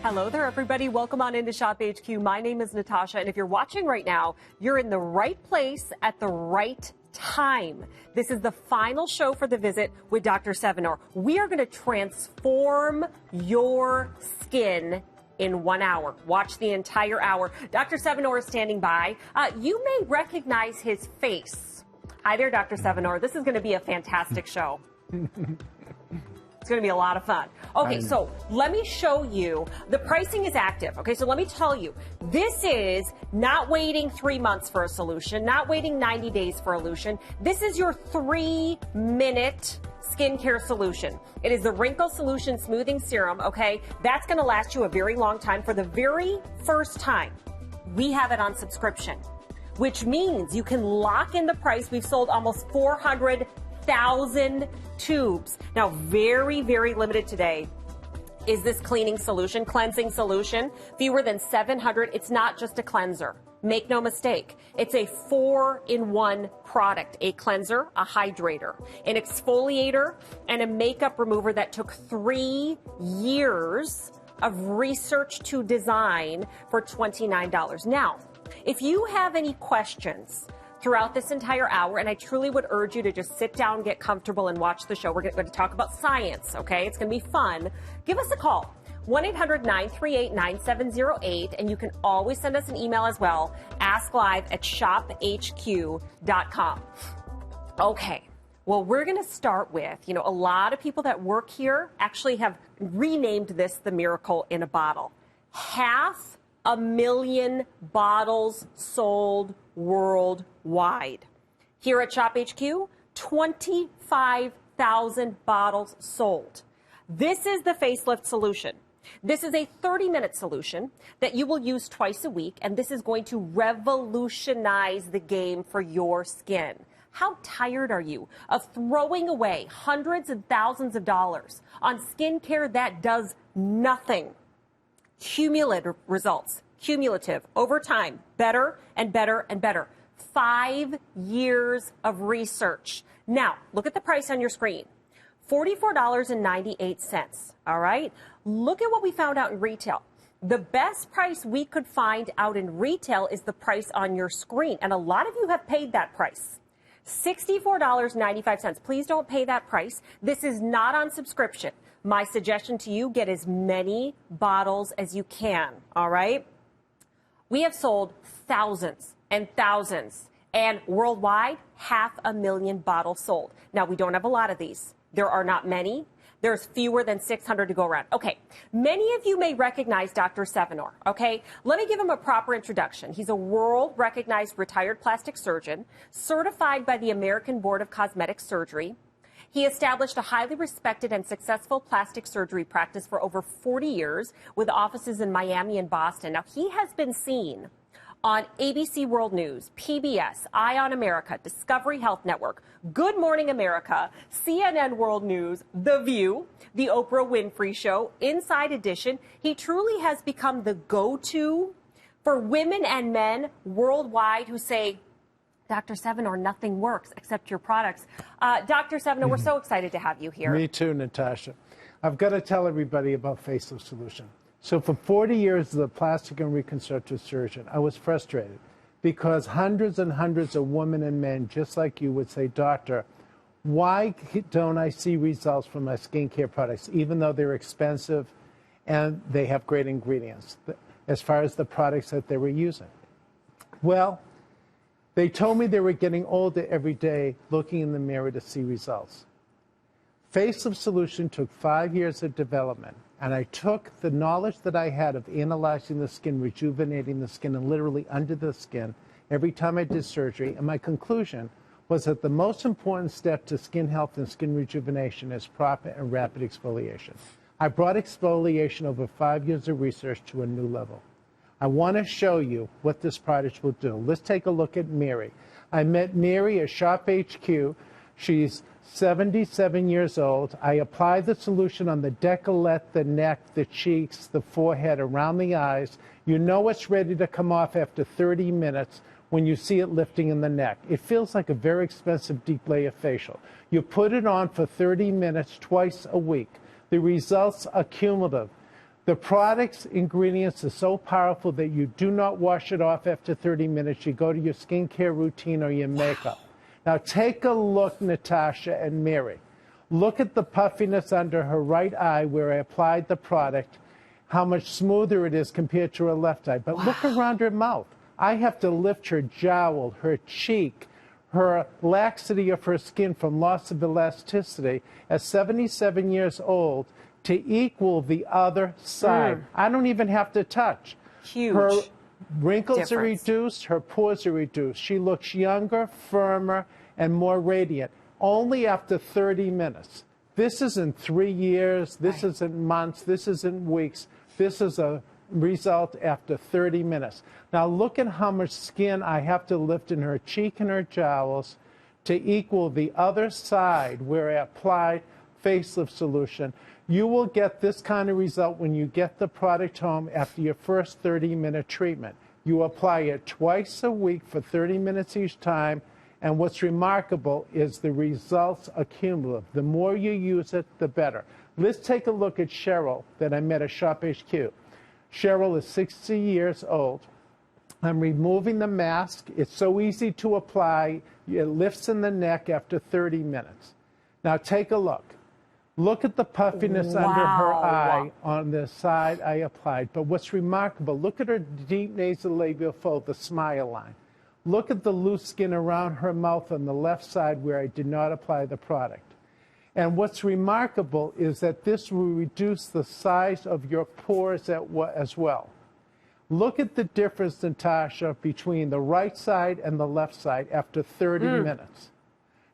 Hello there, everybody. Welcome on into Shop HQ. My name is Natasha, and if you're watching right now, you're in the right place at the right time. This is the final show for the visit with Dr. Sevinor. We are going to transform your skin in 1 hour. Watch the entire hour. Dr. Sevinor is standing by. You may recognize his face. Hi there, Dr. Sevinor. This is going to be a fantastic show. It's going to be a lot of fun. Okay, so let me show you. The pricing is active. Okay, so let me tell you. This is not waiting 3 months for a solution, not waiting 90 days for a solution. This is your 3-minute skincare solution. It is the Wrinkle Solution Smoothing Serum, okay? That's going to last you a very long time. For the very first time, we have it on subscription, which means you can lock in the price. We've sold almost 400,000 tubes. Now, very, very limited today is this cleaning solution, cleansing solution. Fewer than 700. It's not just a cleanser. Make no mistake. It's a 4-in-1 product, a cleanser, a hydrator, an exfoliator, and a makeup remover that took 3 years of research to design for $29. Now, if you have any questions throughout this entire hour, and I truly would urge you to just sit down, get comfortable, and watch the show. We're going to talk about science, okay? It's going to be fun. Give us a call, 1-800-938-9708, and you can always send us an email as well, askllive@shophq.com. Okay, well, we're going to start with, a lot of people that work here actually have renamed this the miracle in a bottle. 500,000 bottles sold worldwide. Here at Shop HQ, 25,000 bottles sold. This is the facelift solution. This is a 30-minute solution that you will use twice a week, and this is going to revolutionize the game for your skin. How tired are you of throwing away hundreds and thousands of dollars on skincare that does nothing? Cumulative results. Cumulative, over time, better and better and better. 5 years of research. Now, look at the price on your screen. $44.98, all right? Look at what we found out in retail. The best price we could find out in retail is the price on your screen, and a lot of you have paid that price. $64.95. Please don't pay that price. This is not on subscription. My suggestion to you, get as many bottles as you can, all right? We have sold thousands and thousands, and worldwide, 500,000 bottles sold. Now, we don't have a lot of these. There are not many. There's fewer than 600 to go around. Okay, many of you may recognize Dr. Sevinor, okay? Let me give him a proper introduction. He's a world-recognized retired plastic surgeon, certified by the American Board of Cosmetic Surgery. He established a highly respected and successful plastic surgery practice for over 40 years with offices in Miami and Boston. Now, he has been seen on ABC World News, PBS, Eye on America, Discovery Health Network, Good Morning America, CNN World News, The View, The Oprah Winfrey Show, Inside Edition. He truly has become the go-to for women and men worldwide who say, Dr. Sevinor, nothing works except your products. Dr. Sevinor, we're so excited to have you here. Me too, Natasha. I've got to tell everybody about Facelift Solution. So for 40 years as a plastic and reconstructive surgeon, I was frustrated because hundreds and hundreds of women and men just like you would say, Doctor, why don't I see results from my skincare products, even though they're expensive and they have great ingredients, as far as the products that they were using? Well, they told me they were getting older every day, looking in the mirror to see results. Facelift Solution took 5 years of development, and I took the knowledge that I had of analyzing the skin, rejuvenating the skin, and literally under the skin every time I did surgery, and my conclusion was that the most important step to skin health and skin rejuvenation is proper and rapid exfoliation. I brought exfoliation over 5 years of research to a new level. I want to show you what this product will do. Let's take a look at Mary. I met Mary at Shop HQ. She's 77 years old. I apply the solution on the décolleté, the neck, the cheeks, the forehead, around the eyes. You know it's ready to come off after 30 minutes when you see it lifting in the neck. It feels like a very expensive deep layer facial. You put it on for 30 minutes twice a week. The results are cumulative. The product's ingredients are so powerful that you do not wash it off after 30 minutes. You go to your skincare routine or your makeup. Now take a look, Natasha and Mary. Look at the puffiness under her right eye where I applied the product, how much smoother it is compared to her left eye. But look around her mouth. I have to lift her jowl, her cheek, her laxity of her skin from loss of elasticity at 77 years old to equal the other side. I don't even have to touch. Huge. Her wrinkles are difference. reduced, her pores are reduced. She looks younger, firmer, and more radiant, only after 30 minutes. This isn't 3 years, this isn't months, this isn't weeks. This is a result after 30 minutes. Now look at how much skin I have to lift in her cheek and her jowls to equal the other side where I applied facelift solution. You will get this kind of result when you get the product home after your first 30-minute treatment. You apply it twice a week for 30 minutes each time, and what's remarkable is the results are cumulative. The more you use it, the better. Let's take a look at Cheryl that I met at Shop HQ. Cheryl is 60 years old. I'm removing the mask. It's so easy to apply. It lifts in the neck after 30 minutes. Now take a look. Look at the puffiness under her eye on the side I applied. But what's remarkable, look at her deep nasolabial fold, the smile line. Look at the loose skin around her mouth on the left side where I did not apply the product. And what's remarkable is that this will reduce the size of your pores as well. Look at the difference, Natasha, between the right side and the left side after 30 minutes.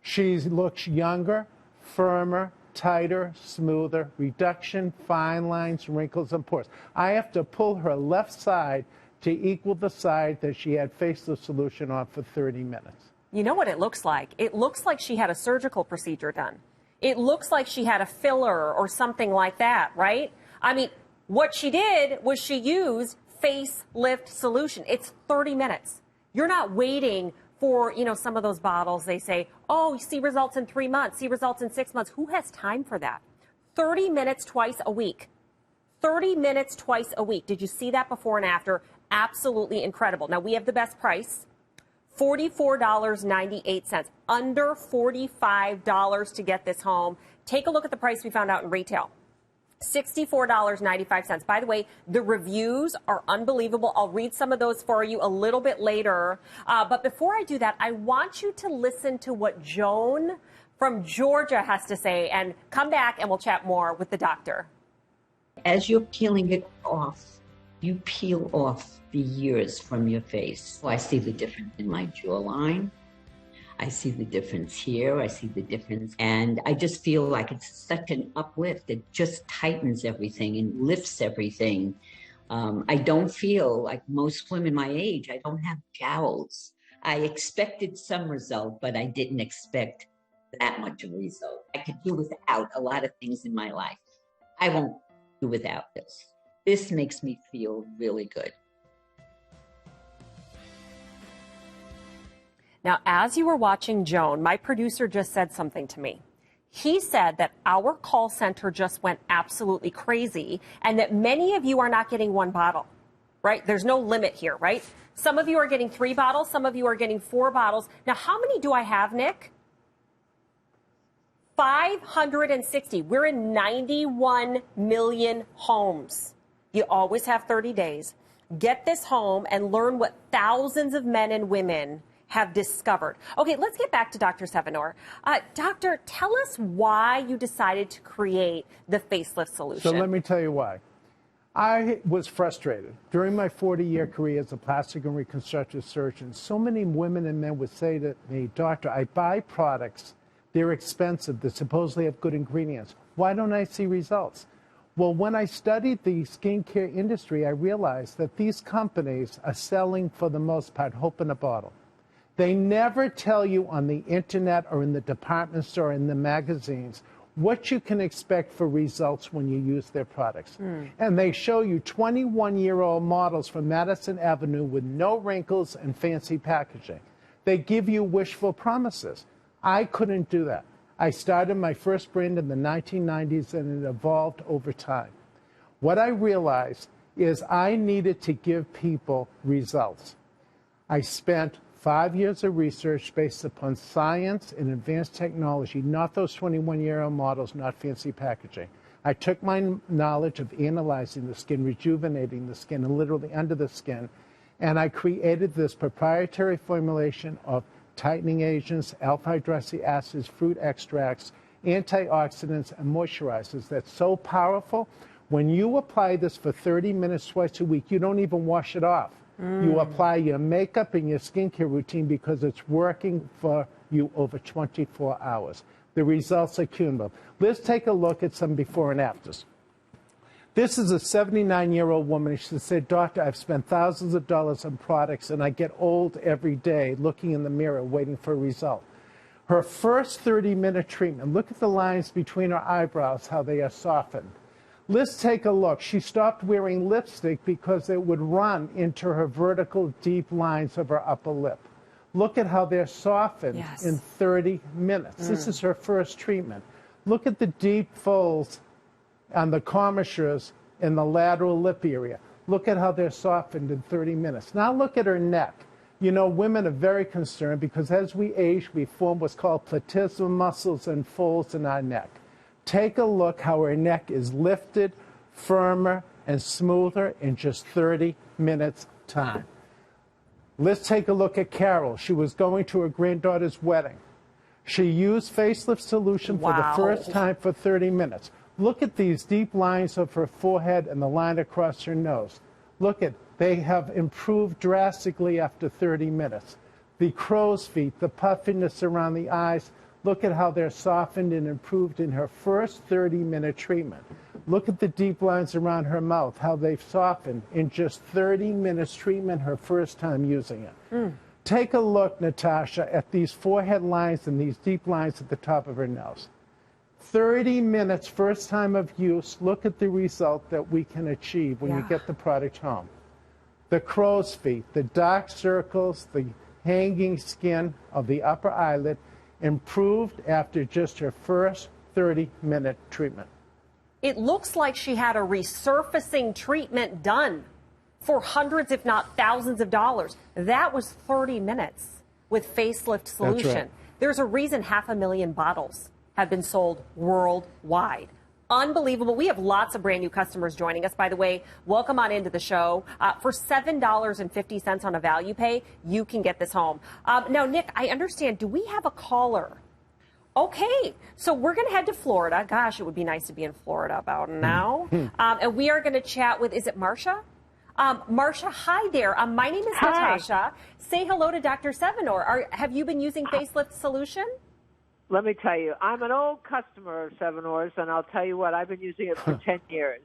She looks younger, firmer, tighter, smoother, reduction, fine lines, wrinkles, and pores. I have to pull her left side to equal the side that she had facelift solution on for 30 minutes. You know what it looks like? It looks like she had a surgical procedure done. It looks like she had a filler or something like that, right? I mean, what she did was she used facelift solution. It's 30 minutes. You're not waiting for, you know, some of those bottles. They say, oh, you see results in 3 months, see results in 6 months. Who has time for that? 30 minutes twice a week. 30 minutes twice a week. Did you see that before and after? Absolutely incredible. Now, we have the best price. $44.98, under $45 to get this home. Take a look at the price we found out in retail. $64.95. By the way, the reviews are unbelievable. I'll read some of those for you a little bit later. But before I do that, I want you to listen to what Joan from Georgia has to say and come back and we'll chat more with the doctor. As you're peeling it off, you peel off the years from your face. I see the difference in my jawline. I see the difference here. I see the difference. And I just feel like it's such an uplift. It just tightens everything and lifts everything. I don't feel like most women my age. I don't have jowls. I expected some result, but I didn't expect that much of a result. I could do without a lot of things in my life. I won't do without this. This makes me feel really good. Now, as you were watching Joan, my producer just said something to me. He said that our call center just went absolutely crazy and that many of you are not getting one bottle, right? There's no limit here, right? Some of you are getting 3 bottles. Some of you are getting 4 bottles. Now, how many do I have, Nick? 560. We're in 91 million homes. You always have 30 days. Get this home and learn what thousands of men and women have discovered. Okay, let's get back to Dr. Sevinor. Doctor, tell us why you decided to create the facelift solution. So let me tell you why. I was frustrated. During my 40-year career as a plastic and reconstructive surgeon, so many women and men would say to me, Doctor, I buy products, they're expensive, they supposedly have good ingredients. Why don't I see results? Well, when I studied the skincare industry, I realized that these companies are selling, for the most part, hope in a bottle. They never tell you on the internet or in the department store, in the magazines, what you can expect for results when you use their products. And they show you 21-year-old models from Madison Avenue with no wrinkles and fancy packaging. They give you wishful promises. I couldn't do that. I started my first brand in the 1990s and it evolved over time. What I realized is I needed to give people results. I spent 5 years of research based upon science and advanced technology, not those 21-year-old models, not fancy packaging. I took my knowledge of analyzing the skin, rejuvenating the skin, and literally under the skin, and I created this proprietary formulation of tightening agents, alpha-hydroxy acids, fruit extracts, antioxidants, and moisturizers that's so powerful. When you apply this for 30 minutes twice a week, you don't even wash it off. You apply your makeup and your skincare routine because it's working for you over 24 hours. The results are cumulative. Let's take a look at some before and afters. This is a 79-year-old woman. She said, "Doctor, I've spent thousands of dollars on products and I get old every day looking in the mirror waiting for a result." Her first 30-minute treatment, look at the lines between her eyebrows, how they are softened. Let's take a look. She stopped wearing lipstick because it would run into her vertical deep lines of her upper lip. Look at how they're softened in 30 minutes. This is her first treatment. Look at the deep folds on the commissures in the lateral lip area. Look at how they're softened in 30 minutes. Now look at her neck. You know, women are very concerned because as we age, we form what's called platysma muscles and folds in our neck. Take a look how her neck is lifted, firmer, and smoother in just 30 minutes time. Let's take a look at Carol. She was going to her granddaughter's wedding. She used facelift solution for the first time for 30 minutes. Look at these deep lines of her forehead and the line across her nose. Look at, they have improved drastically after 30 minutes. The crow's feet, the puffiness around the eyes, look at how they're softened and improved in her first 30-minute treatment. Look at the deep lines around her mouth, how they've softened in just 30 minutes treatment her first time using it. Take a look, Natasha, at these forehead lines and these deep lines at the top of her nose. 30 minutes first time of use. Look at the result that we can achieve when you get the product home. The crow's feet, the dark circles, the hanging skin of the upper eyelid, improved after just her first 30-minute treatment. It looks like she had a resurfacing treatment done for hundreds, if not thousands of dollars. That was 30 minutes with facelift solution. That's right. There's a reason 500,000 bottles have been sold worldwide. Unbelievable. We have lots of brand new customers joining us. By the way, welcome on into the show. For $7.50 on a value pay, you can get this home. Now, Nick, I understand. Do we have a caller? Okay, so we're going to head to Florida. Gosh, it would be nice to be in Florida about now. And we are going to chat with, is it Marcia? Marcia, hi there. My name is Natasha. Say hello to Dr. Sevinor. Have you been using facelift solution? Let me tell you, I'm an old customer of Sevinor's, and I'll tell you what, I've been using it for 10 years.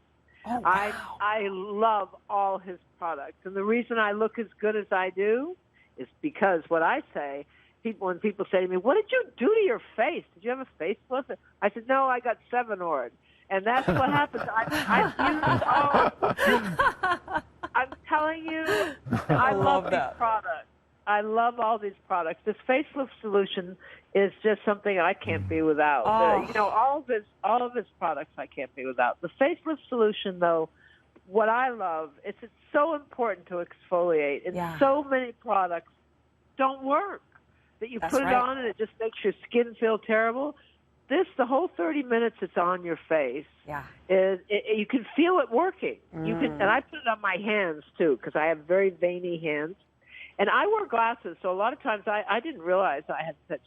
Oh, wow. I love all his products. And the reason I look as good as I do is because what I say, when people say to me, what did you do to your face? Did you have a facelift? I said, no, I got Sevinor. And that's what happens. I'm telling you, I love these products. I love all these products. This facelift solution is just something I can't be without. All of his products I can't be without. The facelift solution, though, what I love is it's so important to exfoliate, and so many products don't work. That you put it on and it just makes your skin feel terrible. The whole 30 minutes it's on your face, you can feel it working. You can, and I put it on my hands too because I have very veiny hands. And I wear glasses, so a lot of times I didn't realize I had such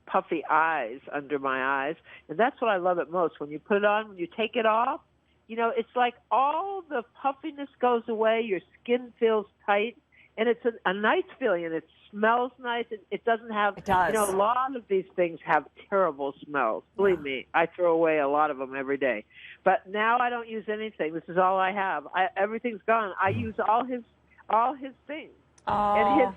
puffy eyes under my eyes. And that's what I love it most. When you put it on, when you take it off, it's like all the puffiness goes away, your skin feels tight, and it's a nice feeling, and it smells nice. It doesn't have, a lot of these things have terrible smells. Believe me, I throw away a lot of them every day. But now I don't use anything. This is all I have. Everything's gone. I use all his things. And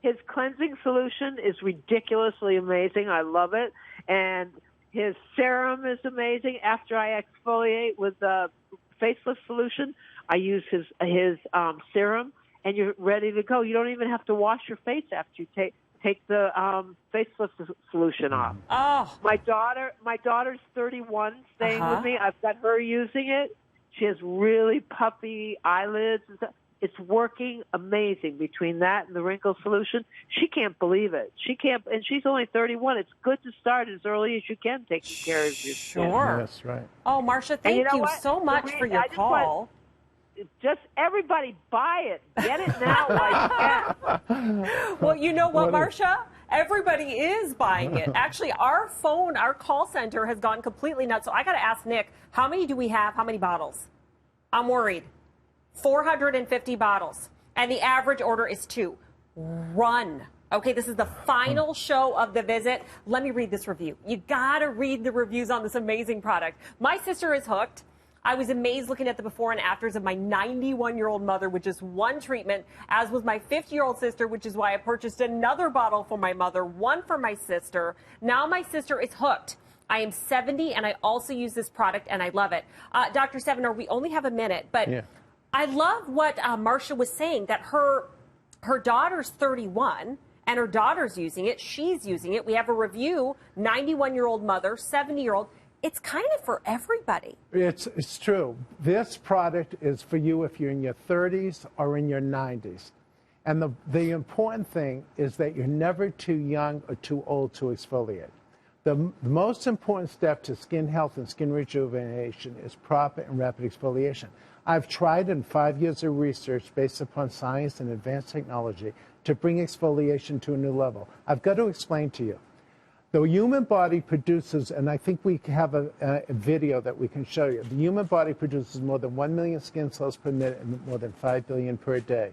his cleansing solution is ridiculously amazing. I love it. And his serum is amazing. After I exfoliate with the facelift solution, I use his serum, and you're ready to go. You don't even have to wash your face after you take the facelift solution off. Oh. My daughter's 31, staying with me. I've got her using it. She has really puffy eyelids and stuff. It's working amazing between that and the wrinkle solution. She can't believe it. She can't, and she's only 31. It's good to start as early as you can taking care of your skin. Sure. That's right. Oh, Marcia, thank you so much for your call. Just everybody buy it. Get it now while you can. Well, you know what, Marcia? Everybody is buying it. Actually, our call center has gone completely nuts. So I got to ask Nick, how many do we have? How many bottles? I'm worried. 450 bottles. And the average order is 2. Run. Okay, this is the final show of the visit. Let me read this review. You got to read the reviews on this amazing product. My sister is hooked. I was amazed looking at the before and afters of my 91-year-old mother with just one treatment, as was my 50-year-old sister, which is why I purchased another bottle for my mother, one for my sister. Now my sister is hooked. I am 70, and I also use this product, and I love it. Dr. Sevinor, we only have a minute, but I love what Marcia was saying, that her daughter's 31, and her daughter's using it. She's using it. We have a review, 91-year-old mother, 70-year-old. It's kind of for everybody. It's true. This product is for you if you're in your 30s or in your 90s. And the important thing is that you're never too young or too old to exfoliate. The most important step to skin health and skin rejuvenation is proper and rapid exfoliation. I've tried in 5 years of research based upon science and advanced technology to bring exfoliation to a new level. I've got to explain to you. The human body produces, and I think we have a video that we can show you, the human body produces more than 1 million skin cells per minute and more than 5 billion per day.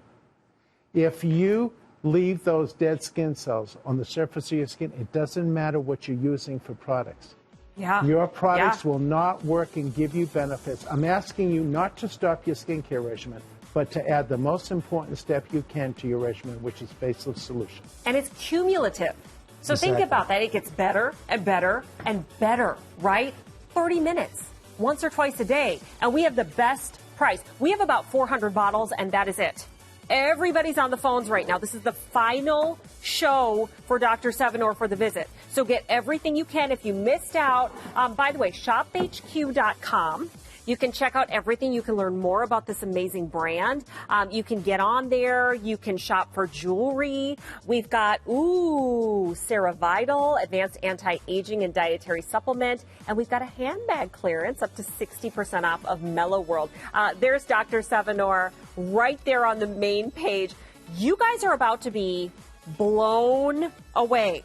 If you leave those dead skin cells on the surface of your skin, it doesn't matter what you're using for products. Your products will not work and give you benefits. I'm asking you not to stop your skincare regimen, but to add the most important step you can to your regimen, which is Facelift Solution. And it's cumulative. So think about that. It gets better and better and better, right? 30 minutes, once or twice a day. And we have the best price. We have about 400 bottles, and that is it. Everybody's on the phones right now. This is the final show for Dr. Sevinor for the visit. So get everything you can. If you missed out, by the way, shophq.com. You can check out everything. You can learn more about this amazing brand. You can get on there. You can shop for jewelry. We've got, Cerevital, advanced anti-aging and dietary supplement. And we've got a handbag clearance up to 60% off of Mellow World. There's Dr. Sevinor right there on the main page. You guys are about to be blown away.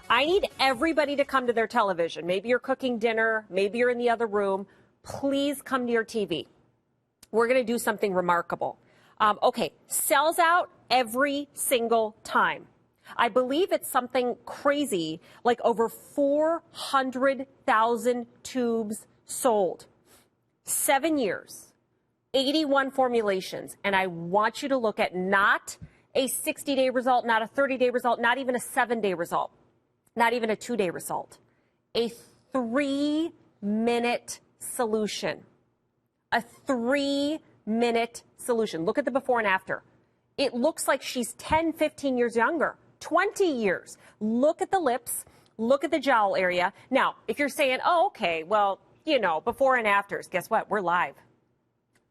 I need everybody to come to their television. Maybe you're cooking dinner. Maybe you're in the other room. Please come to your TV. We're going to do something remarkable. Sells out every single time. I believe it's something crazy, like over 400,000 tubes sold. 7 years, 81 formulations. And I want you to look at not a 60-day result, not a 30-day result, not even a 7-day result, not even a 2-day result. A 3-minute solution. A 3-minute solution. Look at the before and after. It looks like she's 10, 15 years younger, 20 years. Look at the lips. Look at the jowl area. Now, if you're saying, before and afters, guess what? We're live.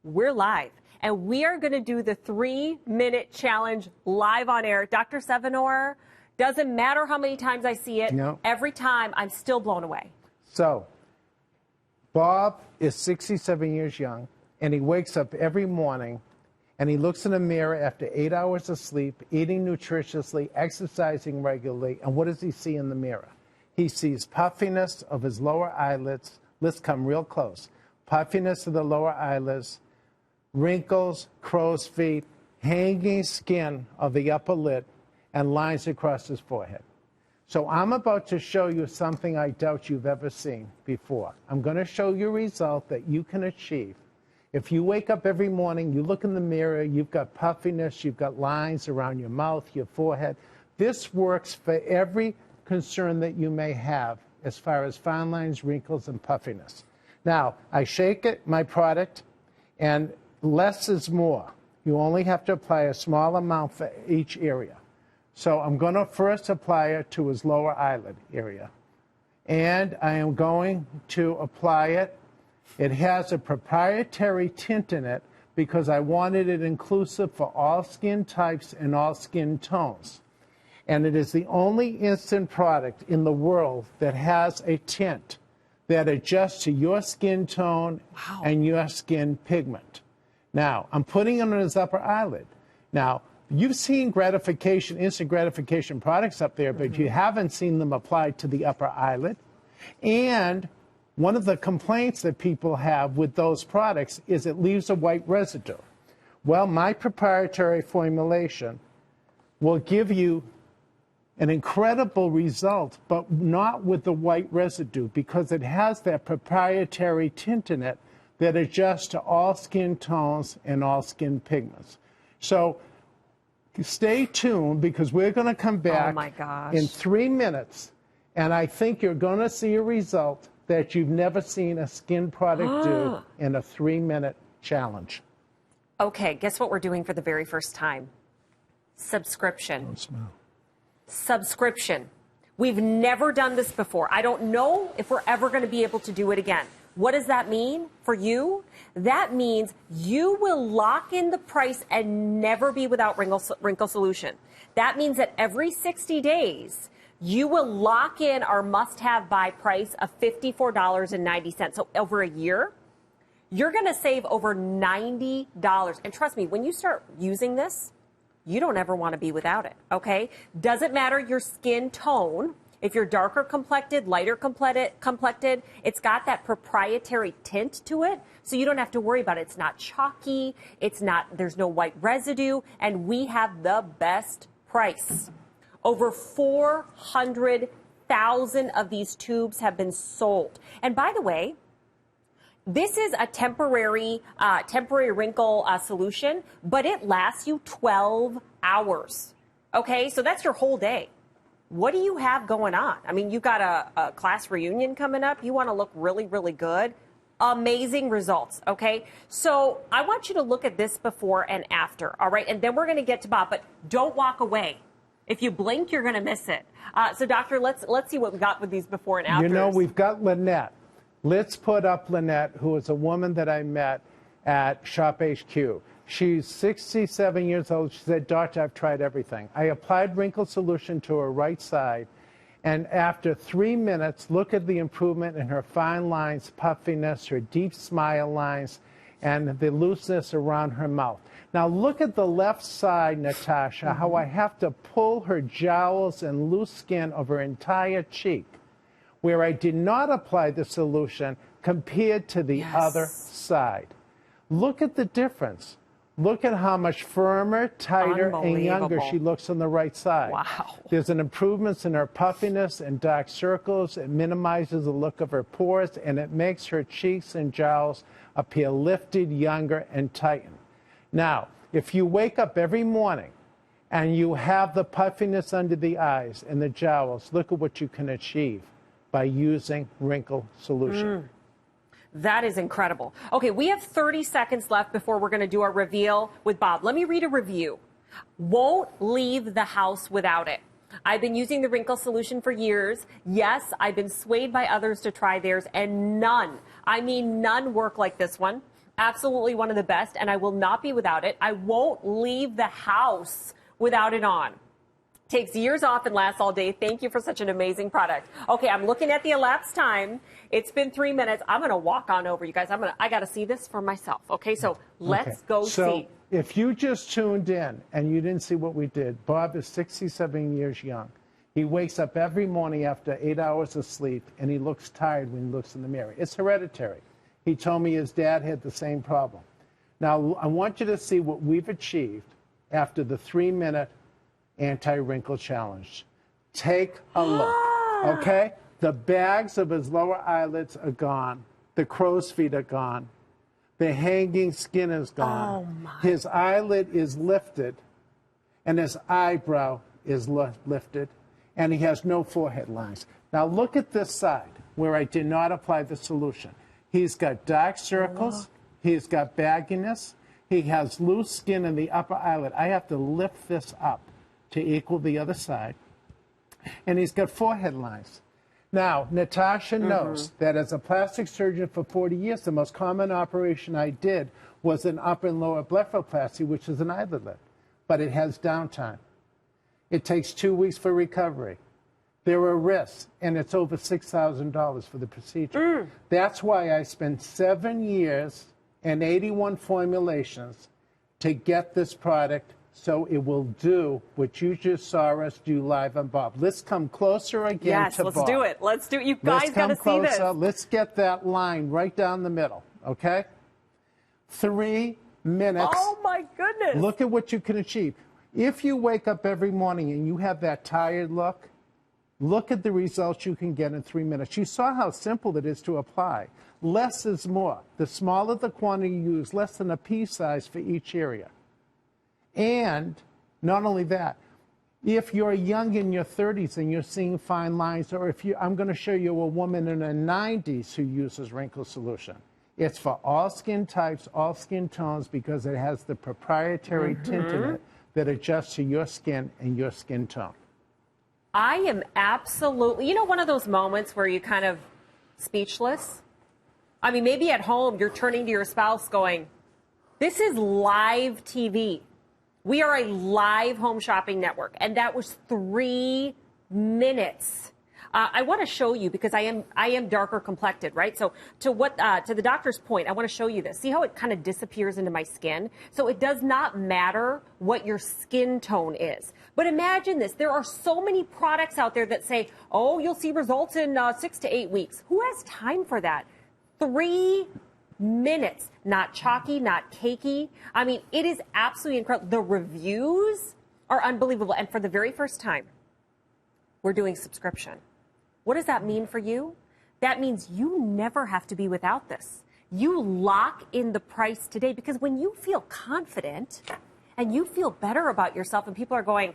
We're live. And we are going to do the 3-minute challenge live on air. Dr. Sevinor, doesn't matter how many times I see it. No. Every time, I'm still blown away. So, Bob is 67 years young, and he wakes up every morning, and he looks in the mirror after 8 hours of sleep, eating nutritiously, exercising regularly, and what does he see in the mirror? He sees puffiness of his lower eyelids. Let's come real close. Puffiness of the lower eyelids, wrinkles, crow's feet, hanging skin of the upper lid, and lines across his forehead. So I'm about to show you something I doubt you've ever seen before. I'm going to show you a result that you can achieve. If you wake up every morning, you look in the mirror, you've got puffiness, you've got lines around your mouth, your forehead. This works for every concern that you may have as far as fine lines, wrinkles, and puffiness. Now, I shake it, my product, and less is more. You only have to apply a small amount for each area. So I'm going to first apply it to his lower eyelid area. And I am going to apply it It has a proprietary tint in it because I wanted it inclusive for all skin types and all skin tones. And it is the only instant product in the world that has a tint that adjusts to your skin tone and your skin pigment. Now, I'm putting it on his upper eyelid. Now, you've seen gratification, instant gratification products up there, but you haven't seen them applied to the upper eyelid. And one of the complaints that people have with those products is it leaves a white residue. Well, my proprietary formulation will give you an incredible result, but not with the white residue, because it has that proprietary tint in it that adjusts to all skin tones and all skin pigments. So stay tuned, because we're going to come back in 3 minutes, and I think you're going to see a result that you've never seen a skin product do in a 3-minute challenge. Okay, guess what we're doing for the very first time? Subscription. Don't smell. Subscription. We've never done this before. I don't know if we're ever going to be able to do it again. What does that mean for you? That means you will lock in the price and never be without Wrinkle Solution. That means that every 60 days, you will lock in our must-have buy price of $54.90. So over a year, you're going to save over $90. And trust me, when you start using this, you don't ever want to be without it, okay? Doesn't matter your skin tone. If you're darker complected, lighter complected, it's got that proprietary tint to it, so you don't have to worry about it. It's not chalky, there's no white residue, and we have the best price. Over 400,000 of these tubes have been sold. And by the way, this is a temporary wrinkle solution, but it lasts you 12 hours. Okay, so that's your whole day. What do you have going on? I mean, you've got a class reunion coming up. You want to look really, really good. Amazing results, okay? So I want you to look at this before and after, all right? And then we're going to get to Bob, but don't walk away. If you blink, you're going to miss it. So, Doctor, let's see what we got with these before and after. You know, we've got Lynette. Let's put up Lynette, who is a woman that I met at Shop HQ. She's 67 years old. She said, "Doctor, I've tried everything. I applied Wrinkle Solution to her right side, and after 3 minutes, look at the improvement in her fine lines, puffiness, her deep smile lines, and the looseness around her mouth." Now look at the left side, Natasha, how I have to pull her jowls and loose skin of her entire cheek, where I did not apply the solution compared to the other side. Look at the difference. Look at how much firmer, tighter, and younger she looks on the right side. Wow. There's an improvement in her puffiness and dark circles. It minimizes the look of her pores, and it makes her cheeks and jowls appear lifted, younger, and tightened. Now, if you wake up every morning and you have the puffiness under the eyes and the jowls, look at what you can achieve by using Wrinkle Solution. That is incredible. Okay, we have 30 seconds left before we're going to do our reveal with Bob. Let me read a review. Won't leave the house without it. I've been using the Wrinkle Solution for years. Yes, I've been swayed by others to try theirs, and none, I mean none, work like this one. Absolutely one of the best, and I will not be without it. I won't leave the house without it on. Takes years off and lasts all day. Thank you for such an amazing product. Okay, I'm looking at the elapsed time. It's been 3 minutes. I'm going to walk on over, you guys. I got to see this for myself. Okay, so let's go see. So if you just tuned in and you didn't see what we did, Bob is 67 years young. He wakes up every morning after 8 hours of sleep, and he looks tired when he looks in the mirror. It's hereditary. He told me his dad had the same problem. Now, I want you to see what we've achieved after the 3-minute anti-wrinkle challenge. Take a look, okay? The bags of his lower eyelids are gone. The crow's feet are gone. The hanging skin is gone. Oh, my. His eyelid is lifted, and his eyebrow is lifted, and he has no forehead lines. Now look at this side where I did not apply the solution. He's got dark circles. He's got bagginess. He has loose skin in the upper eyelid. I have to lift this up to equal the other side. And he's got forehead lines. Now, Natasha knows that as a plastic surgeon for 40 years, the most common operation I did was an upper and lower blepharoplasty, which is an eyelid lift. But it has downtime. It takes 2 weeks for recovery. There are risks, and it's over $6,000 for the procedure. That's why I spent 7 years and 81 formulations to get this product so it will do what you just saw us do live on Bob. Let's come closer again to Bob. Yes, let's do it. Let's do it. You guys got to see this. Let's get that line right down the middle, okay? 3 minutes. Oh, my goodness. Look at what you can achieve. If you wake up every morning and you have that tired look, look at the results you can get in 3 minutes. You saw how simple it is to apply. Less is more. The smaller the quantity you use, less than a pea size for each area. And not only that, if you're young in your 30s and you're seeing fine lines, or if I'm going to show you a woman in her 90s who uses Wrinkle Solution. It's for all skin types, all skin tones, because it has the proprietary tint in it that adjusts to your skin and your skin tone. I am absolutely, one of those moments where you kind of speechless. I mean, maybe at home you're turning to your spouse going, this is live TV. We are a live home shopping network. And that was 3 minutes. I want to show you because I am darker complected, right? So to the doctor's point, I want to show you this. See how it kind of disappears into my skin? So it does not matter what your skin tone is. But imagine this. There are so many products out there that say, oh, you'll see results in 6 to 8 weeks. Who has time for that? 3 minutes. Not chalky, not cakey. I mean, it is absolutely incredible. The reviews are unbelievable. And for the very first time, we're doing subscription. What does that mean for you? That means you never have to be without this. You lock in the price today because when you feel confident and you feel better about yourself and people are going,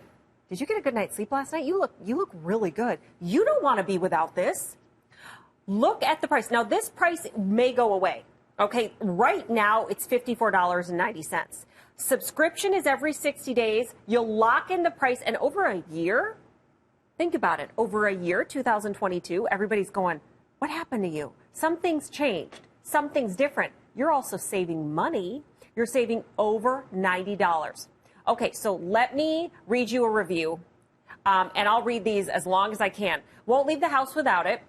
did you get a good night's sleep last night? You look really good. You don't want to be without this. Look at the price. Now, this price may go away. Okay, right now it's $54.90. Subscription is every 60 days. You'll lock in the price, and over a year, think about it, over a year, 2022, everybody's going, what happened to you? Something's changed. Something's different. You're also saving money. You're saving over $90. Okay, so let me read you a review, and I'll read these as long as I can. Won't leave the house without it.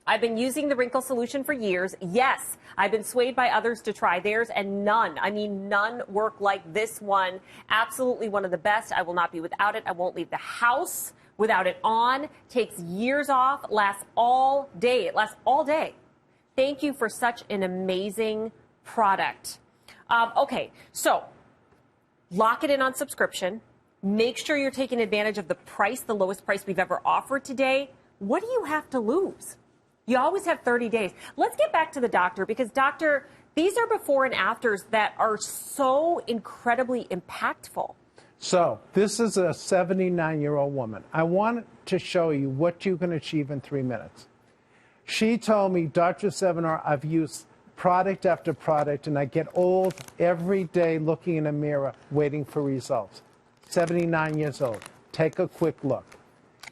I've been using the Wrinkle Solution for years. Yes, I've been swayed by others to try theirs, and none work like this one. Absolutely one of the best. I will not be without it. I won't leave the house without it on. Takes years off. Lasts all day. It lasts all day. Thank you for such an amazing product. Okay, so lock it in on subscription. Make sure you're taking advantage of the price, the lowest price we've ever offered today. What do you have to lose? You always have 30 days. Let's get back to the doctor because, doctor, these are before and afters that are so incredibly impactful. So this is a 79-year-old woman. I want to show you what you can achieve in 3 minutes. She told me, Dr. Sevinor, I've used product after product, and I get old every day looking in a mirror waiting for results. 79 years old. Take a quick look.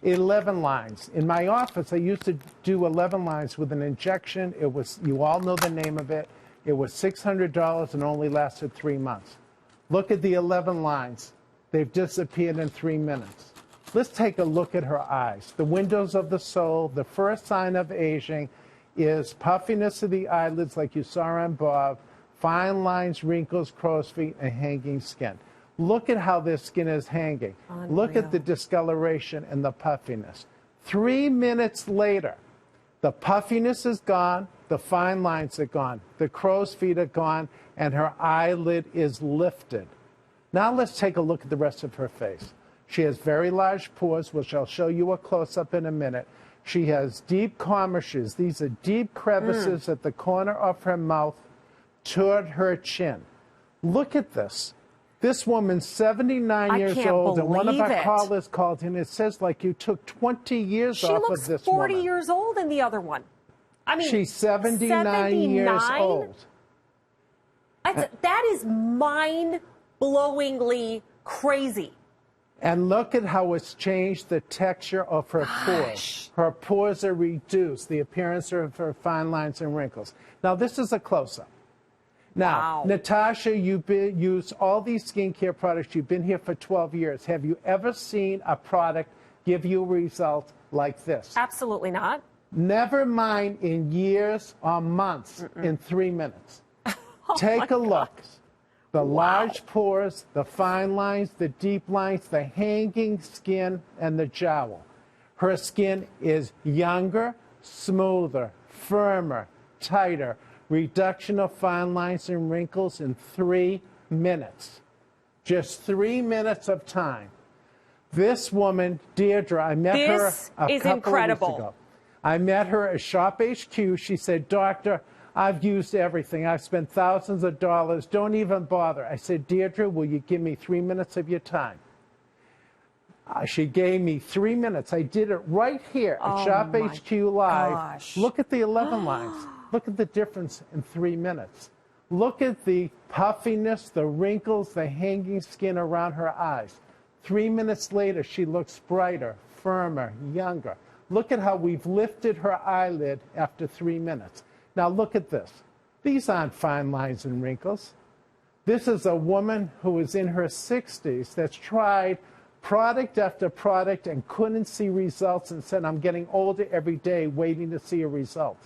11 lines. In my office, I used to do 11 lines with an injection. It was, you all know the name of it. It was $600 and only lasted 3 months. Look at the 11 lines. They've disappeared in 3 minutes. Let's take a look at her eyes. The windows of the soul, the first sign of aging is puffiness of the eyelids like you saw on Bob, fine lines, wrinkles, crow's feet, and hanging skin. Look at how their skin is hanging. Unreal. Look at the discoloration and the puffiness. 3 minutes later, the puffiness is gone, the fine lines are gone, the crow's feet are gone, and her eyelid is lifted. Now let's take a look at the rest of her face. She has very large pores, which I'll show you a close-up in a minute. She has deep commissures. These are deep crevices at the corner of her mouth toward her chin. Look at this. This woman's 79 years old, and one of our callers called in. It says like you took 20 years off of this woman. She looks 40 years old in the other one. I mean, she's 79 years old. That is mind-blowingly crazy. And look at how it's changed the texture of her pores. Her pores are reduced, the appearance of her fine lines and wrinkles. Now, this is a close-up. Now, Natasha, you've used all these skincare products. You've been here for 12 years. Have you ever seen a product give you a result like this? Absolutely not. Never mind in years or months, in 3 minutes. Take a look. The large pores, the fine lines, the deep lines, the hanging skin, and the jowl. Her skin is younger, smoother, firmer, tighter. Reduction of fine lines and wrinkles in 3 minutes. Just 3 minutes of time. This woman, Deirdre, I met her a couple of weeks ago. I met her at Shop HQ. She said, "Doctor, I've used everything. I've spent thousands of dollars. Don't even bother." I said, "Deirdre, will you give me 3 minutes of your time?" She gave me 3 minutes. I did it right here at Shop HQ Live. Gosh. Look at the 11 lines. Look at the difference in 3 minutes. Look at the puffiness, the wrinkles, the hanging skin around her eyes. 3 minutes later, she looks brighter, firmer, younger. Look at how we've lifted her eyelid after 3 minutes. Now look at this. These aren't fine lines and wrinkles. This is a woman who is in her 60s that's tried product after product and couldn't see results and said, "I'm getting older every day waiting to see a result."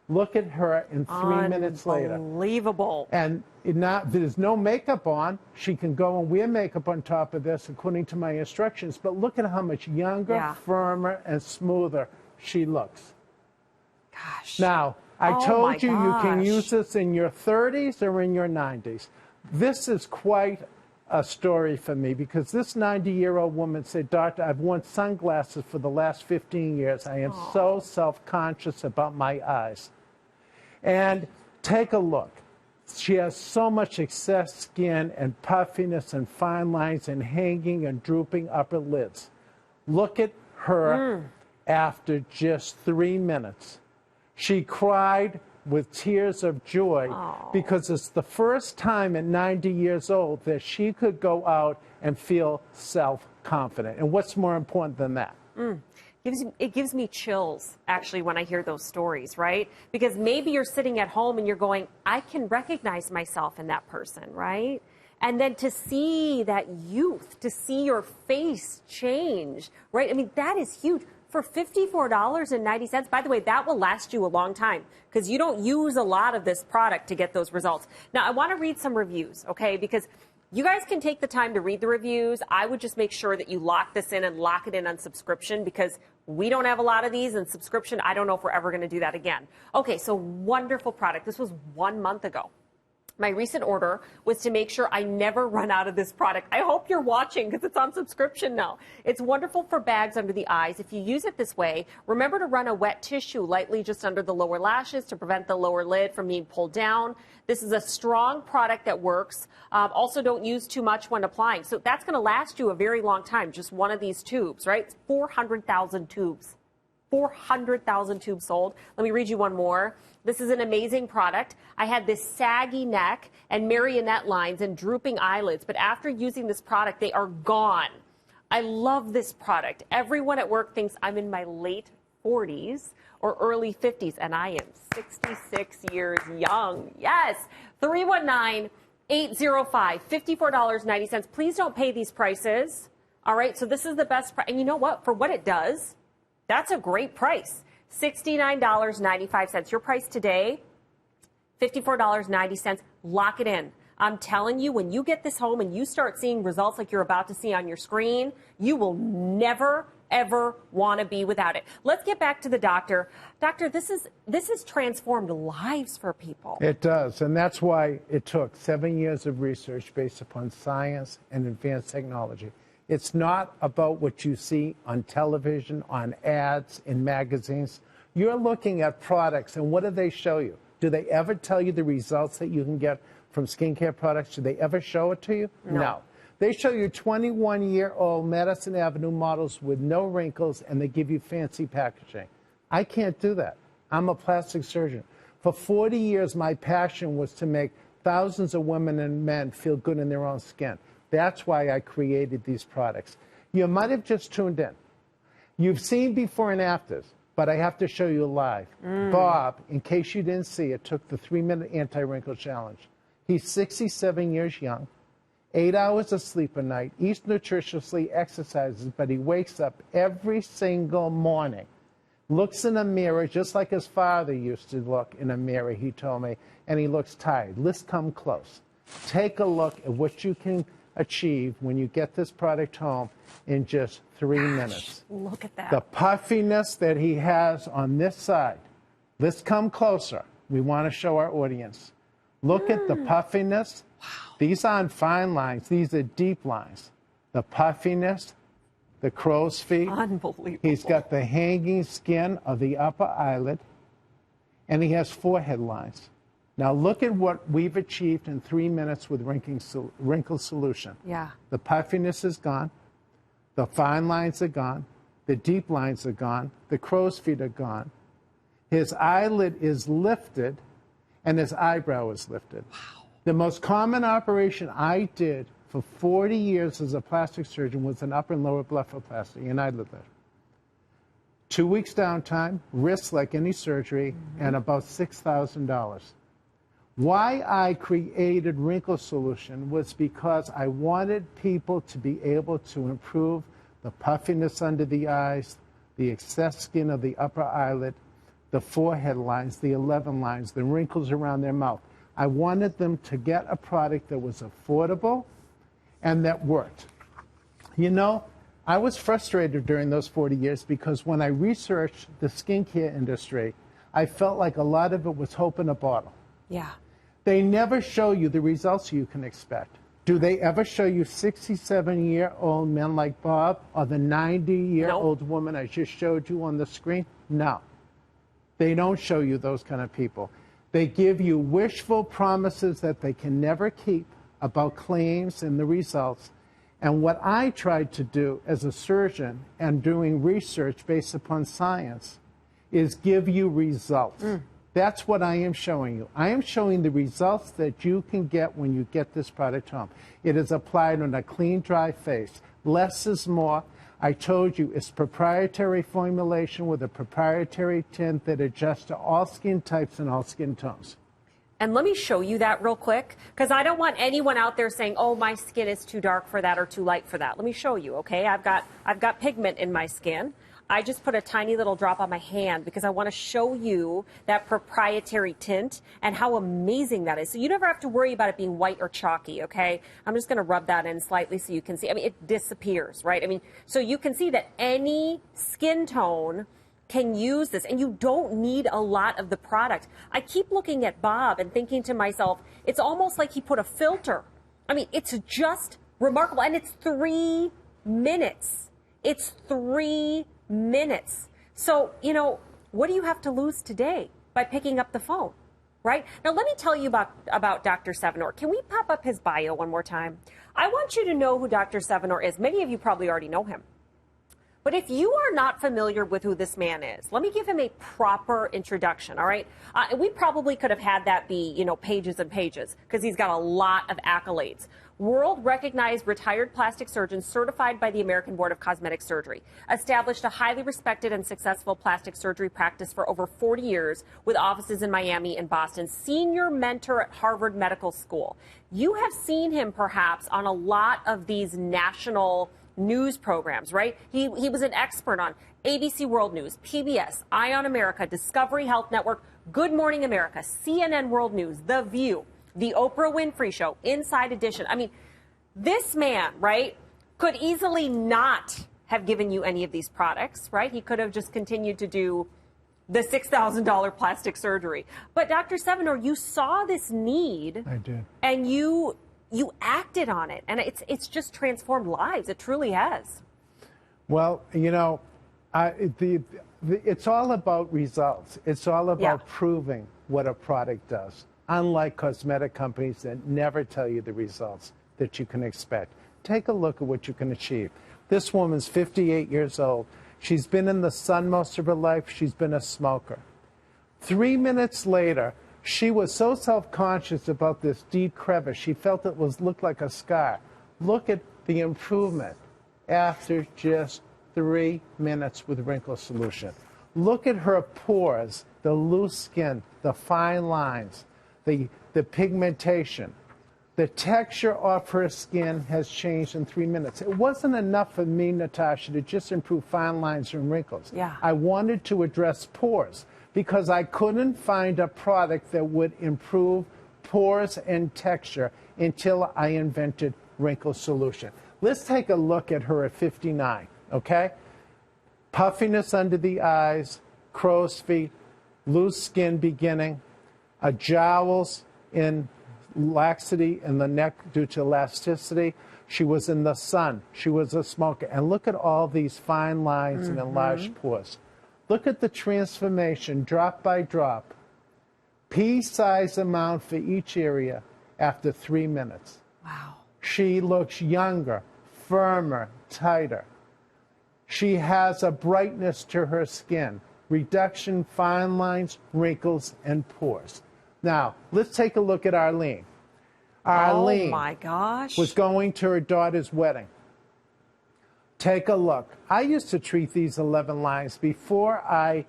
Look at her in 3 minutes later. Unbelievable. And there's no makeup on. She can go and wear makeup on top of this according to my instructions. But look at how much younger, firmer, and smoother she looks. Gosh. Now, I told you you can use this in your 30s or in your 90s. This is quite a story for me because this 90-year-old woman said, "Doctor, I've worn sunglasses for the last 15 years. I am so self-conscious about my eyes." And take a look. She has so much excess skin and puffiness and fine lines and hanging and drooping upper lids. Look at her after just 3 minutes. She cried with tears of joy because it's the first time at 90 years old that she could go out and feel self-confident. And what's more important than that? It gives me chills, actually, when I hear those stories, right? Because maybe you're sitting at home and you're going, I can recognize myself in that person, right? And then to see that youth, to see your face change, right? I mean, that is huge. For $54.90, by the way, that will last you a long time because you don't use a lot of this product to get those results. Now, I want to read some reviews, okay? Because you guys can take the time to read the reviews. I would just make sure that you lock this in and lock it in on subscription because we don't have a lot of these, and subscription, I don't know if we're ever going to do that again. Okay, so wonderful product. This was 1 month ago. My recent order was to make sure I never run out of this product. I hope you're watching because it's on subscription now. It's wonderful for bags under the eyes. If you use it this way, remember to run a wet tissue lightly just under the lower lashes to prevent the lower lid from being pulled down. This is a strong product that works. Also, don't use too much when applying. So that's going to last you a very long time, just one of these tubes, right? It's 400,000 tubes. 400,000 tubes sold. Let me read you one more. This is an amazing product. I had this saggy neck and marionette lines and drooping eyelids, but after using this product, they are gone. I love this product. Everyone at work thinks I'm in my late 40s or early 50s, and I am 66 years young. Yes, 319-805, $54.90. Please don't pay these prices. All right, so this is the best price. And you know what? For what it does, that's a great price. $69.95. Your price today, $54.90. Lock it in. I'm telling you, when you get this home and you start seeing results like you're about to see on your screen, you will never, ever want to be without it. Let's get back to the doctor. Doctor, this has transformed lives for people. It does, and that's why it took 7 years of research based upon science and advanced technology. It's not about what you see on television, on ads, in magazines. You're looking at products, and what do they show you? Do they ever tell you the results that you can get from skincare products? Do they ever show it to you? No. They show you 21-year-old Madison Avenue models with no wrinkles, and they give you fancy packaging. I can't do that. I'm a plastic surgeon. For 40 years, my passion was to make thousands of women and men feel good in their own skin. That's why I created these products. You might have just tuned in. You've seen before and afters, but I have to show you live. Bob, in case you didn't see it, took the 3-minute anti-wrinkle challenge. He's 67 years young, 8 hours of sleep a night, eats nutritiously, exercises, but he wakes up every single morning, looks in a mirror just like his father used to look in a mirror, he told me, and he looks tired. Let's come close. Take a look at what you can achieve when you get this product home in just 3 minutes. Look at that. The puffiness that he has on this side. Let's come closer. We want to show our audience. Look at the puffiness. Wow. These aren't fine lines. These are deep lines. The puffiness, the crow's feet. Unbelievable. He's got the hanging skin of the upper eyelid, and he has forehead lines. Now look at what we've achieved in 3 minutes with Wrinkle Solution. Yeah. The puffiness is gone. The fine lines are gone. The deep lines are gone. The crow's feet are gone. His eyelid is lifted, and his eyebrow is lifted. Wow. The most common operation I did for 40 years as a plastic surgeon was an upper and lower blepharoplasty, an eyelid lift. 2 weeks downtime, risks like any surgery, and about $6,000. Why I created Wrinkle Solution was because I wanted people to be able to improve the puffiness under the eyes, the excess skin of the upper eyelid, the forehead lines, the 11 lines, the wrinkles around their mouth. I wanted them to get a product that was affordable and that worked. You know, I was frustrated during those 40 years because when I researched the skincare industry, I felt like a lot of it was hope in a bottle. Yeah. They never show you the results you can expect. Do they ever show you 67-year-old men like Bob or the 90-year-old woman I just showed you on the screen? No. They don't show you those kind of people. They give you wishful promises that they can never keep about claims and the results. And what I tried to do as a surgeon and doing research based upon science is give you results. That's what I am showing you. I am showing the results that you can get when you get this product home. It is applied on a clean, dry face. Less is more. I told you it's proprietary formulation with a proprietary tint that adjusts to all skin types and all skin tones. And let me show you that real quick, because I don't want anyone out there saying, oh, my skin is too dark for that or too light for that. Let me show you, okay? I've got pigment in my skin. I just put a tiny little drop on my hand because I want to show you that proprietary tint and how amazing that is. So you never have to worry about it being white or chalky, okay? I'm just going to rub that in slightly so you can see. I mean, it disappears, right? I mean, so you can see that any skin tone can use this, and you don't need a lot of the product. I keep looking at Bob and thinking to myself, it's almost like he put a filter. I mean, it's just remarkable, and it's 3 minutes. It's 3 minutes. So, you know, what do you have to lose today by picking up the phone, right? Now, let me tell you about Dr. Sevinor. Can we pop up his bio one more time? I want you to know who Dr. Sevinor is. Many of you probably already know him. But if you are not familiar with who this man is, let me give him a proper introduction, all right? We probably could have had that be, you know, pages and pages, because he's got a lot of accolades. World-recognized retired plastic surgeon certified by the American Board of Cosmetic Surgery. Established a highly respected and successful plastic surgery practice for over 40 years with offices in Miami and Boston. Senior mentor at Harvard Medical School. You have seen him perhaps on a lot of these national news programs, right? He was an expert on ABC World News, PBS, Eye on America, Discovery Health Network, Good Morning America, CNN World News, The View, The Oprah Winfrey Show, Inside Edition. I mean, this man, right, could easily not have given you any of these products, right? He could have just continued to do the $6,000 plastic surgery. But Dr. Sevinor, you saw this need. I did. And you acted on it, and it's just transformed lives. It truly has. Well, you know, it's all about results. It's all about proving what a product does, unlike cosmetic companies that never tell you the results that you can expect. Take a look at what you can achieve. This woman's 58 years old. She's been in the sun most of her life. She's been a smoker. 3 minutes later, she was so self-conscious about this deep crevice, she felt it looked like a scar. Look at the improvement. after just 3 minutes with wrinkle solution. Look at her pores, the loose skin, the fine lines, the pigmentation. The texture of her skin has changed in 3 minutes. It wasn't enough for me, Natasha, to just improve fine lines and wrinkles. Yeah. I wanted to address pores because I couldn't find a product that would improve pores and texture until I invented wrinkle solution. Let's take a look at her at 59, okay? Puffiness under the eyes, crow's feet, loose skin beginning, jowls in laxity in the neck due to elasticity. She was in the sun. She was a smoker. And look at all these fine lines and enlarged pores. Look at the transformation, drop by drop. Pea-size amount for each area after 3 minutes. Wow. She looks younger, firmer, tighter. She has a brightness to her skin, reduction, fine lines, wrinkles, and pores. Now, let's take a look at Arlene. Arlene oh my gosh. was going to her daughter's wedding. Take a look. I used to treat these 11 lines. Before I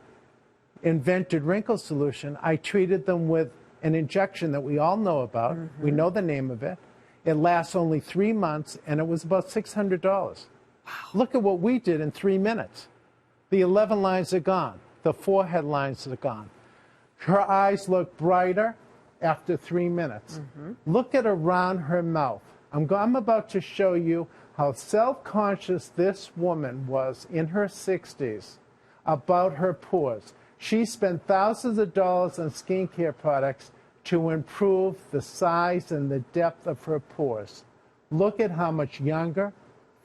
invented wrinkle solution, I treated them with an injection that we all know about. We know the name of it. It lasts only 3 months, and it was about $600. Wow. Look at what we did in 3 minutes. The 11 lines are gone. The forehead lines are gone. Her eyes look brighter after 3 minutes. Look at around her mouth. I'm about to show you how self-conscious this woman was in her 60s about her pores. She spent thousands of dollars on skincare products to improve the size and the depth of her pores. Look at how much younger,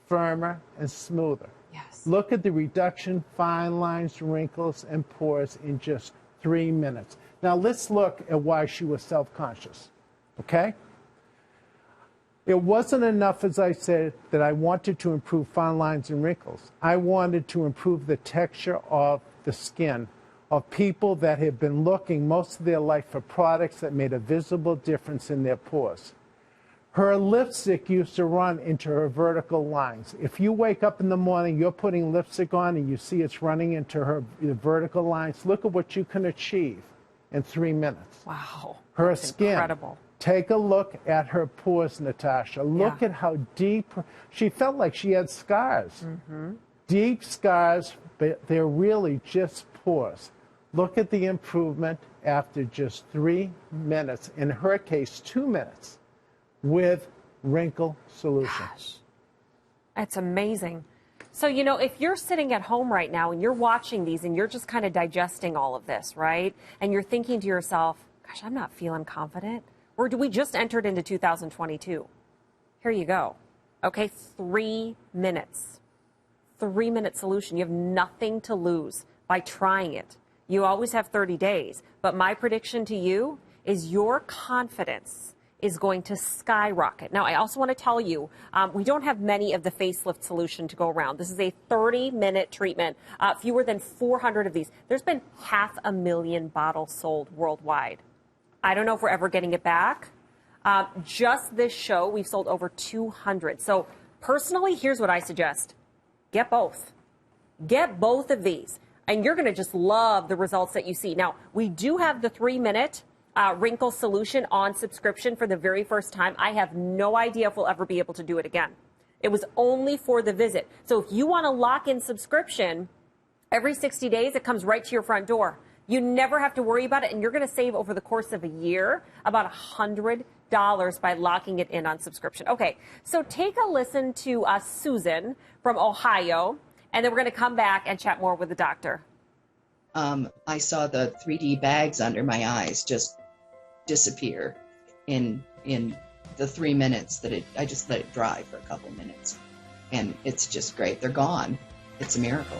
firmer, and smoother. Yes. Look at the reduction, fine lines, wrinkles, and pores in just 3 minutes. Now let's look at why she was self-conscious, okay? It wasn't enough, as I said, that I wanted to improve fine lines and wrinkles. I wanted to improve the texture of the skin of people that had been looking most of their life for products that made a visible difference in their pores. Her lipstick used to run into her vertical lines. If you wake up in the morning, you're putting lipstick on, and you see it's running into her vertical lines, look at what you can achieve in 3 minutes. Wow. Her That's skin. incredible. Take a look at her pores, Natasha. Look at how deep. She felt like she had scars. Deep scars, but they're really just pores. Look at the improvement after just 3 minutes. In her case, 2 minutes. With wrinkle solution. Gosh, that's amazing. So, you know, if you're sitting at home right now and you're watching these and you're just kind of digesting all of this, right? And you're thinking to yourself, gosh, I'm not feeling confident. Or do we just entered into 2022? Here you go. Okay, 3 minutes. 3-minute solution. You have nothing to lose by trying it. You always have 30 days. But my prediction to you is your confidence is going to skyrocket. Now, I also want to tell you, we don't have many of the facelift solution to go around. This is a 30-minute treatment, fewer than 400 of these. There's been 500,000 bottles sold worldwide. I don't know if we're ever getting it back. Just this show, we've sold over 200. So personally, here's what I suggest. Get both. Get both of these, and you're going to just love the results that you see. Now, we do have the 3-minute wrinkle solution on subscription for the very first time. I have no idea if we'll ever be able to do it again. It was only for the visit. So if you want to lock in subscription, every 60 days, it comes right to your front door. You never have to worry about it, and you're going to save over the course of a year about $100 by locking it in on subscription. Okay, so take a listen to Susan from Ohio, and then we're going to come back and chat more with the doctor. I saw the 3D bags under my eyes just disappear in the 3 minutes that I just let it dry for a couple minutes, and it's just great. They're gone. It's a miracle.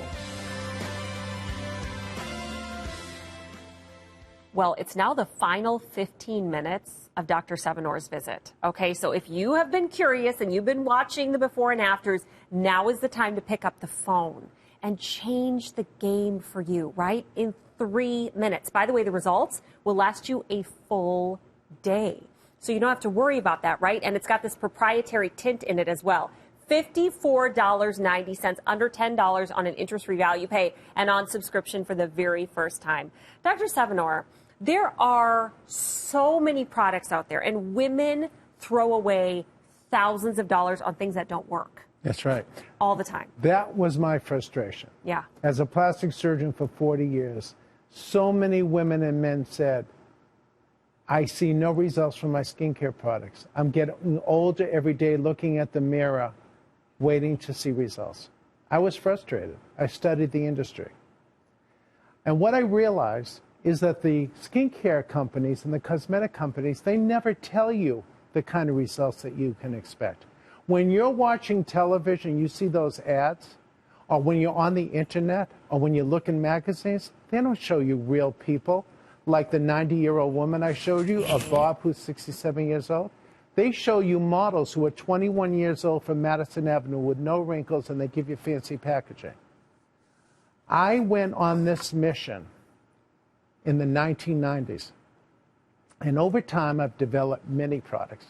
Well, it's now the final 15 minutes of Dr. Sevinor's visit. Okay, so if you have been curious and you've been watching the before and afters, now is the time to pick up the phone and change the game for you, right? In 3 minutes. By the way, the results will last you a full day. So you don't have to worry about that, right? And it's got this proprietary tint in it as well. $54.90, under $10 on an interest-free value pay and on subscription for the very first time. Dr. Sevinor, there are so many products out there, and women throw away thousands of dollars on things that don't work. That's right. All the time. That was my frustration. Yeah. As a plastic surgeon for 40 years, so many women and men said, I see no results from my skincare products. I'm getting older every day looking at the mirror, waiting to see results. I was frustrated. I studied the industry. And what I realized is that the skincare companies and the cosmetic companies, they never tell you the kind of results that you can expect. When you're watching television, you see those ads, or when you're on the internet, or when you look in magazines, they don't show you real people, like the 90-year-old woman I showed you, or Bob, who's 67 years old. They show you models who are 21 years old from Madison Avenue with no wrinkles, and they give you fancy packaging. I went on this mission in the 1990s, and over time I've developed many products.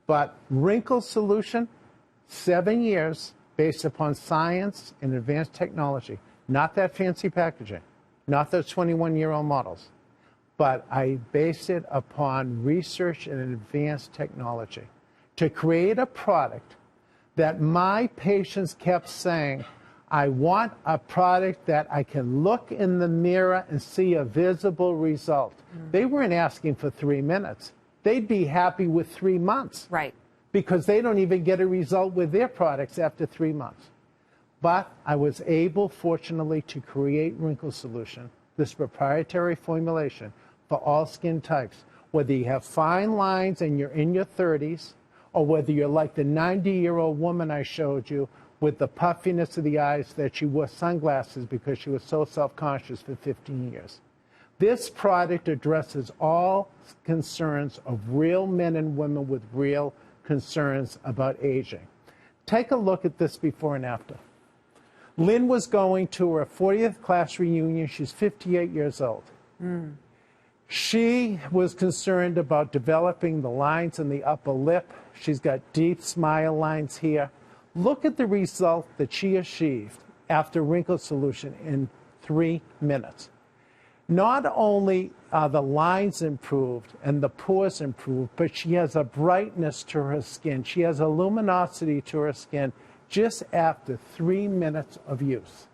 But Wrinkle Solution, 7 years based upon science and advanced technology, not that fancy packaging, not those 21-year-old models, but I based it upon research and advanced technology to create a product that my patients kept saying, I want a product that I can look in the mirror and see a visible result. They weren't asking for 3 minutes. They'd be happy with 3 months. Right. Because they don't even get a result with their products after 3 months. But I was able, fortunately, to create Wrinkle Solution, this proprietary formulation for all skin types, whether you have fine lines and you're in your 30s, or whether you're like the 90-year-old woman I showed you with the puffiness of the eyes that she wore sunglasses because she was so self-conscious for 15 years. This product addresses all concerns of real men and women with real concerns about aging. Take a look at this before and after. Lynn was going to her 40th class reunion. She's 58 years old. She was concerned about developing the lines in the upper lip. She's got deep smile lines here. Look at the result that she achieved after Wrinkle Solution in 3 minutes. Not only are the lines improved and the pores improved, but she has a brightness to her skin. She has a luminosity to her skin just after 3 minutes of use.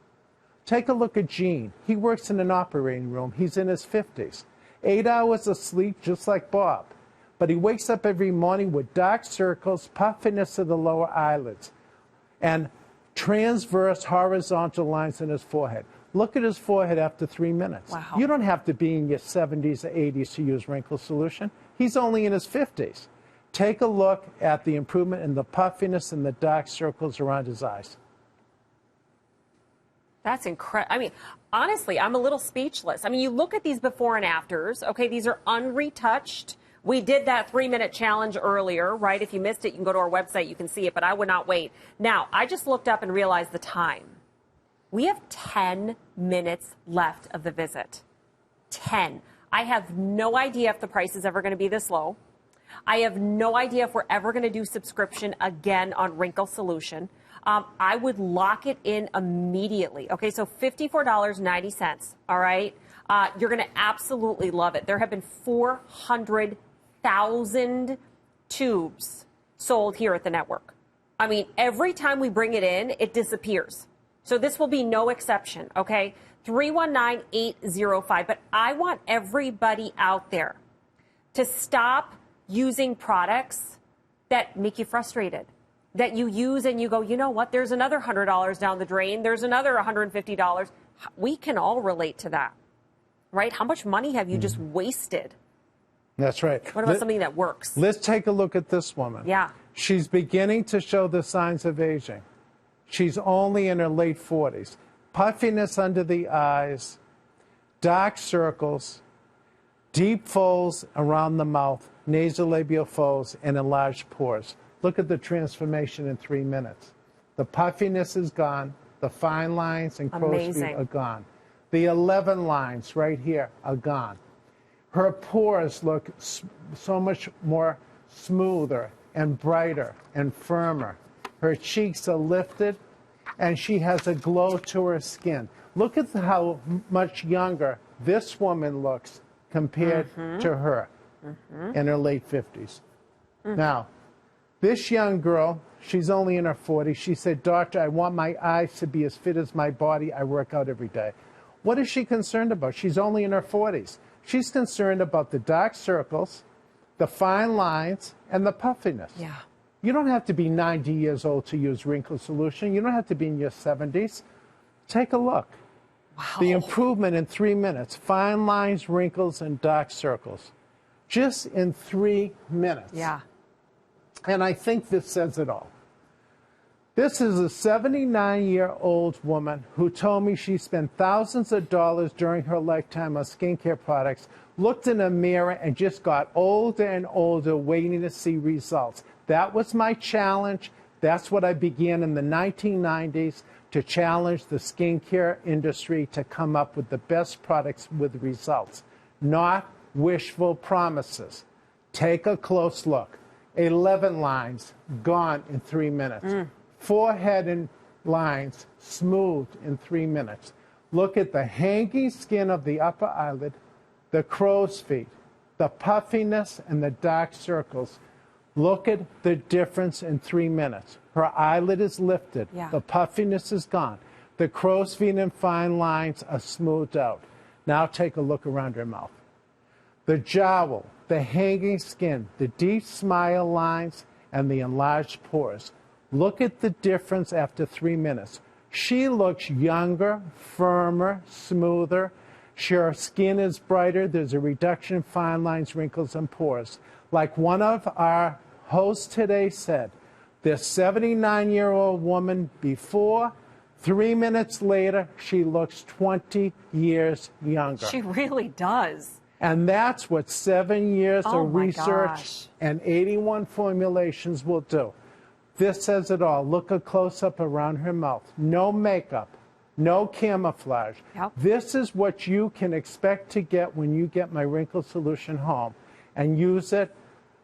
Take a look at Gene. He works in an operating room. He's in his 50s. 8 hours of sleep, just like Bob. But he wakes up every morning with dark circles, puffiness of the lower eyelids, and transverse horizontal lines in his forehead. Look at his forehead after 3 minutes. Wow. You don't have to be in your 70s or 80s to use Wrinkle Solution. He's only in his 50s. Take a look at the improvement in the puffiness and the dark circles around his eyes. That's incredible. I mean, honestly, I'm a little speechless. I mean, you look at these before and afters. Okay, these are unretouched. We did that 3-minute challenge earlier, right? If you missed it, you can go to our website. You can see it, but I would not wait. Now, I just looked up and realized the time. We have 10 minutes left of the visit. 10. I have no idea if the price is ever going to be this low. I have no idea if we're ever going to do subscription again on Wrinkle Solution. I would lock it in immediately. Okay, so $54.90, all right? You're going to absolutely love it. There have been 400,000 tubes sold here at the network. I mean, every time we bring it in, it disappears. So this will be no exception, okay? 319-805. But I want everybody out there to stop using products that make you frustrated, that you use and you go, you know what, there's another $100 down the drain, there's another $150. We can all relate to that, right? How much money have you just wasted? That's right. What about something that works? Let's take a look at this woman. Yeah. She's beginning to show the signs of aging. She's only in her late 40s. Puffiness under the eyes, dark circles, deep folds around the mouth, nasolabial folds, and enlarged pores. Look at the transformation in 3 minutes. The puffiness is gone. The fine lines and crow's feet are gone. The 11 lines right here are gone. Her pores look so much more smoother and brighter and firmer. her cheeks are lifted, and she has a glow to her skin. Look at how much younger this woman looks compared to her in her late 50s. Now, this young girl, she's only in her 40s. She said, "Doctor, I want my eyes to be as fit as my body. I work out every day." What is she concerned about? She's only in her 40s. She's concerned about the dark circles, the fine lines, and the puffiness. Yeah. You don't have to be 90 years old to use Wrinkle Solution. You don't have to be in your 70s. Take a look. Wow. The improvement in 3 minutes. Fine lines, wrinkles, and dark circles. Just in 3 minutes. Yeah. And I think this says it all. This is a 79-year-old woman who told me she spent thousands of dollars during her lifetime on skincare products, looked in a mirror, and just got older and older waiting to see results. That was my challenge. That's what I began in the 1990s, to challenge the skincare industry to come up with the best products with results, not wishful promises. Take a close look. 11 lines gone in 3 minutes. Forehead and lines smoothed in 3 minutes. Look at the hanging skin of the upper eyelid, the crow's feet, the puffiness, and the dark circles. Look at the difference in 3 minutes. Her eyelid is lifted. Yeah. The puffiness is gone. The crow's feet and fine lines are smoothed out. Now take a look around her mouth. The jowl, the hanging skin, the deep smile lines, and the enlarged pores. Look at the difference after 3 minutes. She looks younger, firmer, smoother. Her skin is brighter. There's a reduction in fine lines, wrinkles, and pores. Like one of our hosts today said, this 79-year-old woman before, 3 minutes later, she looks 20 years younger. She really does. And that's what 7 years Oh of my research gosh. and 81 formulations will do. This says it all. Look a close-up around her mouth. No makeup, no camouflage. Yep. This is what you can expect to get when you get my Wrinkle Solution home and use it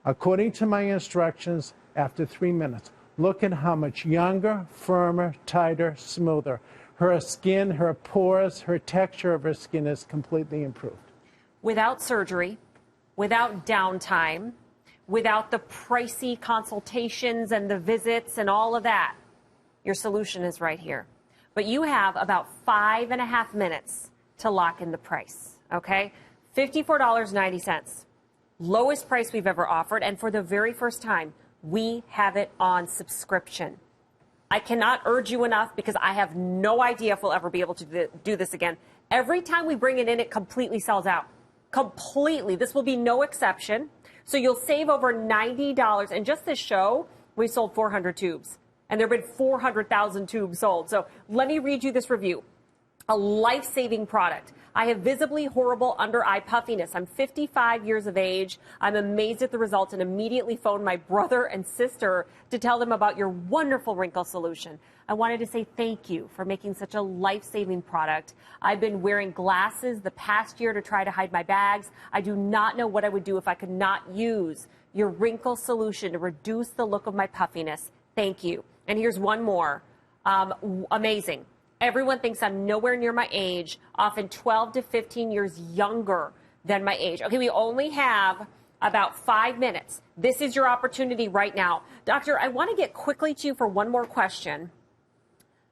according to my instructions after 3 minutes. Look at how much younger, firmer, tighter, smoother. Her skin, her pores, her texture of her skin is completely improved. Without surgery, without downtime, without the pricey consultations and the visits and all of that, your solution is right here. But you have about 5.5 minutes to lock in the price, okay? $54.90. Lowest price we've ever offered, and for the very first time, we have it on subscription. I cannot urge you enough because I have no idea if we'll ever be able to do this again. Every time we bring it in, it completely sells out. Completely. This will be no exception. So you'll save over $90. And just this show, we sold 400 tubes. And there have been 400,000 tubes sold. So let me read you this review. A life-saving product. I have visibly horrible under-eye puffiness. I'm 55 years of age. I'm amazed at the results and immediately phoned my brother and sister to tell them about your wonderful wrinkle solution. I wanted to say thank you for making such a life-saving product. I've been wearing glasses the past year to try to hide my bags. I do not know what I would do if I could not use your wrinkle solution to reduce the look of my puffiness. Thank you. And here's one more. Amazing. Everyone thinks I'm nowhere near my age, often 12 to 15 years younger than my age. Okay, we only have about 5 minutes. This is your opportunity right now. Doctor, I want to get quickly to you for one more question.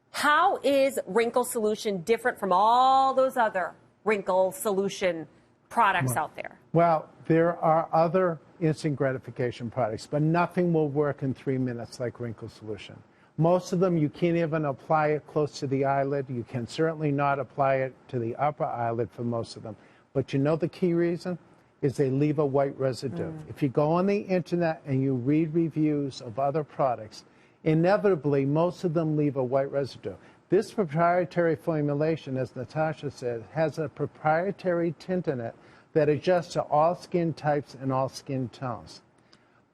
How is Wrinkle Solution different from all those other Wrinkle Solution products out there? Well, there are other instant gratification products, but nothing will work in 3 minutes like Wrinkle Solution. Most of them, you can't even apply it close to the eyelid. You can certainly not apply it to the upper eyelid for most of them. But you know the key reason is they leave a white residue. If you go on the internet and you read reviews of other products, inevitably, most of them leave a white residue. This proprietary formulation, as Natasha said, has a proprietary tint in it that adjusts to all skin types and all skin tones.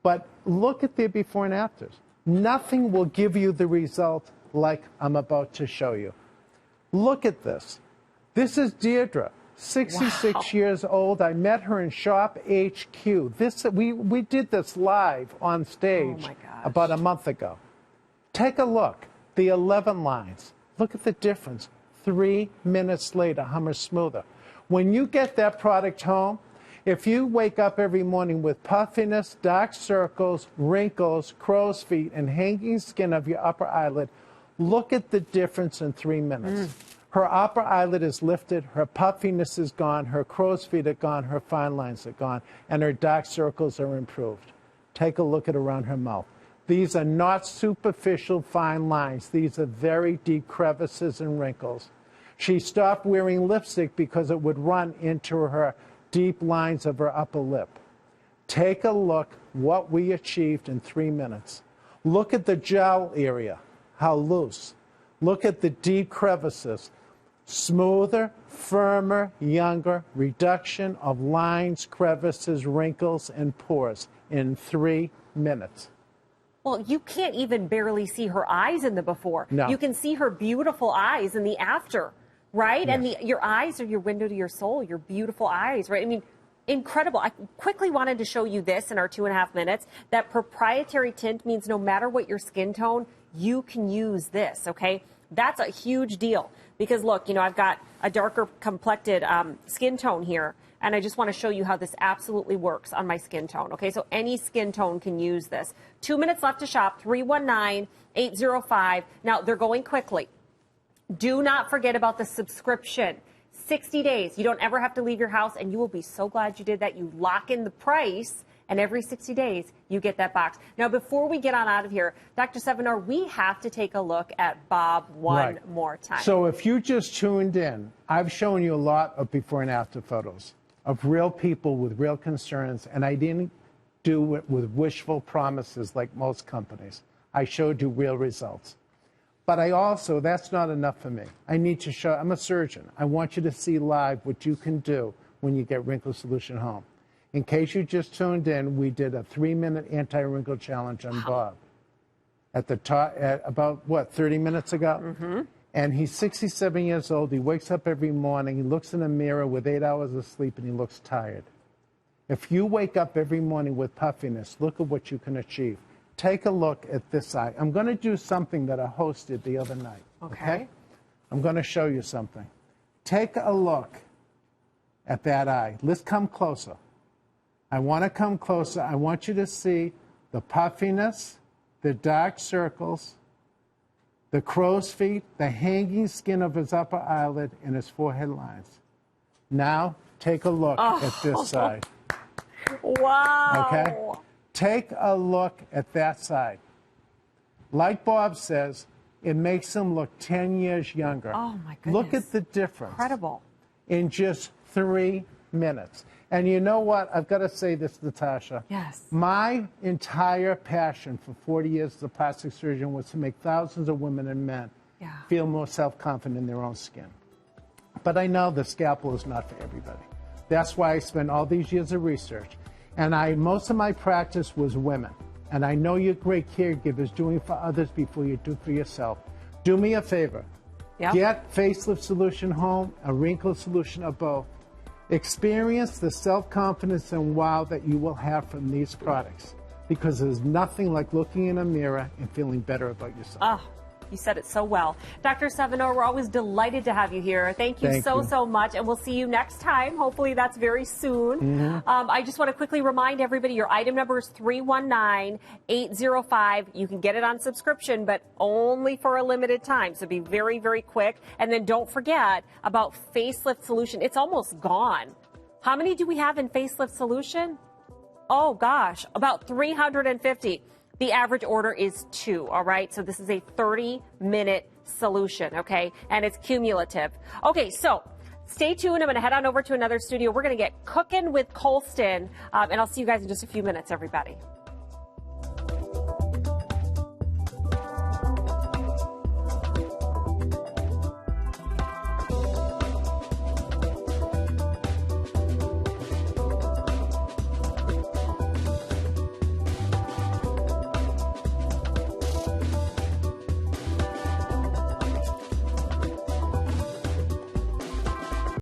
But look at the before and afters. Nothing will give you the result like I'm about to show you. Look at this. This is Deirdre, 66 years old. I met her in Shop HQ. We did this live on stage about a month ago. Take a look. The 11 lines. Look at the difference. 3 minutes later, how much smoother. When you get that product home, if you wake up every morning with puffiness, dark circles, wrinkles, crow's feet, and hanging skin of your upper eyelid, look at the difference in 3 minutes. Her upper eyelid is lifted, her puffiness is gone, her crow's feet are gone, her fine lines are gone, and her dark circles are improved. Take a look at around her mouth. These are not superficial fine lines. These are very deep crevices and wrinkles. She stopped wearing lipstick because it would run into her deep lines of her upper lip. Take a look what we achieved in 3 minutes. Look at the jowl area, how loose. Look at the deep crevices. Smoother, firmer, younger, reduction of lines, crevices, wrinkles, and pores in 3 minutes. Well, you can't even barely see her eyes in the before. No. You can see her beautiful eyes in the after, right? Yes. And your eyes are your window to your soul, your beautiful eyes, right? I mean, incredible. I quickly wanted to show you this in our 2.5 minutes. That proprietary tint means no matter what your skin tone, you can use this, okay? That's a huge deal because look, I've got a darker complected skin tone here. And I just want to show you how this absolutely works on my skin tone. Okay, so any skin tone can use this. 2 minutes left to shop, 319-805. Now, they're going quickly. Do not forget about the subscription. 60 days. You don't ever have to leave your house, and you will be so glad you did that. You lock in the price, and every 60 days, you get that box. Now, before we get on out of here, Dr. Sevinor, we have to take a look at Bob one more time. So if you just tuned in, I've shown you a lot of before and after photos of real people with real concerns, and I didn't do it with wishful promises like most companies. I showed you real results. But I also, that's not enough for me. I need to show, I'm a surgeon. I want you to see live what you can do when you get Wrinkle Solution home. In case you just tuned in, we did a 3-minute anti-wrinkle challenge on Bob. At the top, at about, 30 minutes ago? Mm-hmm. And he's 67 years old. He wakes up every morning. He looks in the mirror with 8 hours of sleep, and he looks tired. If you wake up every morning with puffiness, look at what you can achieve. Take a look at this eye. I'm going to do something that I hosted the other night. Okay? I'm going to show you something. Take a look at that eye. Let's come closer. I want to come closer. I want you to see the puffiness, the dark circles, the crow's feet, the hanging skin of his upper eyelid, and his forehead lines. Now, take a look at this side. Wow. Okay? Take a look at that side. Like Bob says, it makes him look 10 years younger. Oh, my goodness. Look at the difference. Incredible. In just 3 minutes. And you know what? I've got to say this, Natasha. Yes. My entire passion for 40 years as a plastic surgeon was to make thousands of women and men feel more self-confident in their own skin. But I know the scalpel is not for everybody. That's why I spent all these years of research. And most of my practice was women. And I know you're great caregivers doing for others before you do for yourself. Do me a favor. Yep. Get Facelift Solution home, a Wrinkle Solution, or both. Experience the self-confidence and wow that you will have from these products, because there's nothing like looking in a mirror and feeling better about yourself. Oh, you said it so well. Dr. Sevinor, we're always delighted to have you here. Thank you so much, and we'll see you next time. Hopefully that's very soon. Mm-hmm. I just want to quickly remind everybody, your item number is 319-805. You can get it on subscription, but only for a limited time, so be very, very quick. And then don't forget about Facelift Solution. It's almost gone. How many do we have in Facelift Solution? Oh, gosh, about 350. The average order is 2, all right? So this is a 30-minute solution, okay? And it's cumulative. Okay, so stay tuned. I'm going to head on over to another studio. We're going to get cooking with Colston, and I'll see you guys in just a few minutes, everybody.